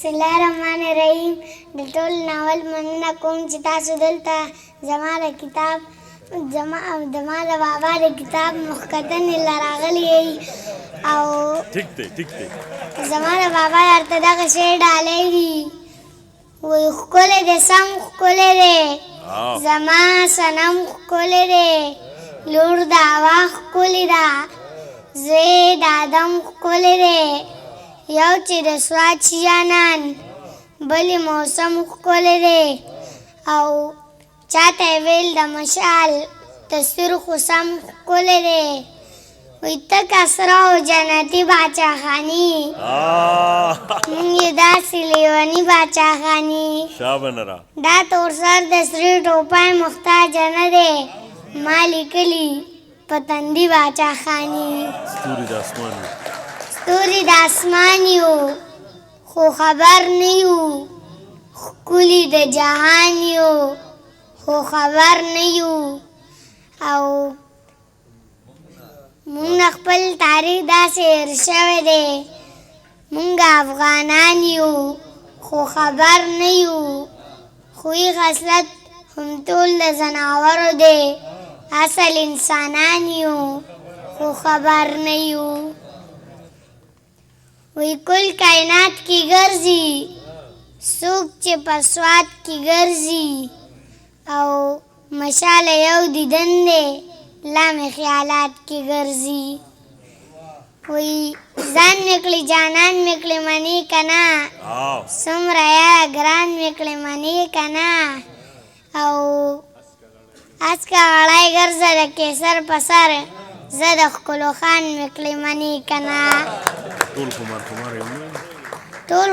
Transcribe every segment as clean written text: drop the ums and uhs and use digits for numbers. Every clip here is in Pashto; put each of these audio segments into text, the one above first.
بسم الله الرحمن الرحیم. د ټول ناول مننه کوم چې تاسو دلته زما د کتاب زما د بابا د کتاب مخکتنه راغلی یې او ټیک دی زما د بابا درته دغه شعر ډالی دي وایي ښکلی دی سم ښکلی دی زما صنم ښکلی دی لور د هوا ښکلې ده زوی د ادم ښکلی دی یو چې د سوات شیانان بلې موسم ښکلی دی او چاته یې ویل د مشال تصویر خو سم ښکلی دی وایي تک اسره او جنتي باچاخاني مونږ یې داسې لیوني باچاخاني دا تور سر د سرې ټوپای محتاجه نه دی ما لیکلي په تندي باچاخاني ستوري د اسمان یو خو خبر نه یو ښکلي د جهان یو خو خبر نه یو او مونږ خپل تاریخ داسې هېر شوی دی مونږ افغانان یو خو خبر نه یو خوی خصلت هم ټول د ځناورو دی اصل انسانان یو خو خبر نه یو وی کل کائنات کی ګرځي څوک چې په سوات کې ګرځي او مشال یو دیدن دی لا مې خیالات کې ګرځي وی ځان مې کړي جانان مې کړي منې که نه څومره یاره ګران مې کړي منې که نه او اسکه غړی ګرځه د کیسر په سر زه د ښکلو خان مې کړي منې که نه ټول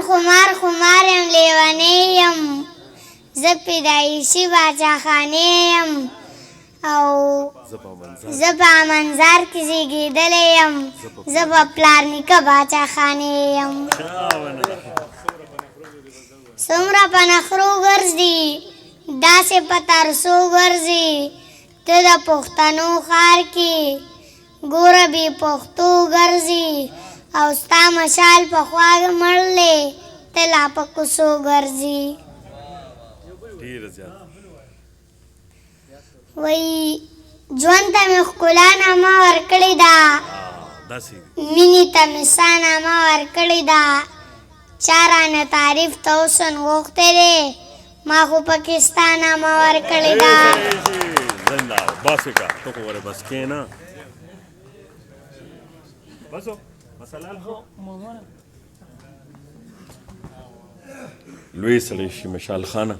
خمار یم لیونی یم زه پیدایشي باچاخانې یم او زه په منظر کې زیږېدلی یم زه په پلار نیکه باچاخانې یم څومره په نخرو ګرځي داسې په ترسو ګرځي ته د پښتنو ښار کې ګوره بې پښتو ګرځي او ستا مشال په خوا مړ دی ته لا په کوڅو ګرځي وایي ژوند ته مې ښکلا نامه ورکړې ده مینې ته مې سا نامه ورکړې ده چا رانه تعریف ته اوسن غوښتی دی ما خو پکې ستا نامه ورکړې ده لوی سړی شي مشال خانه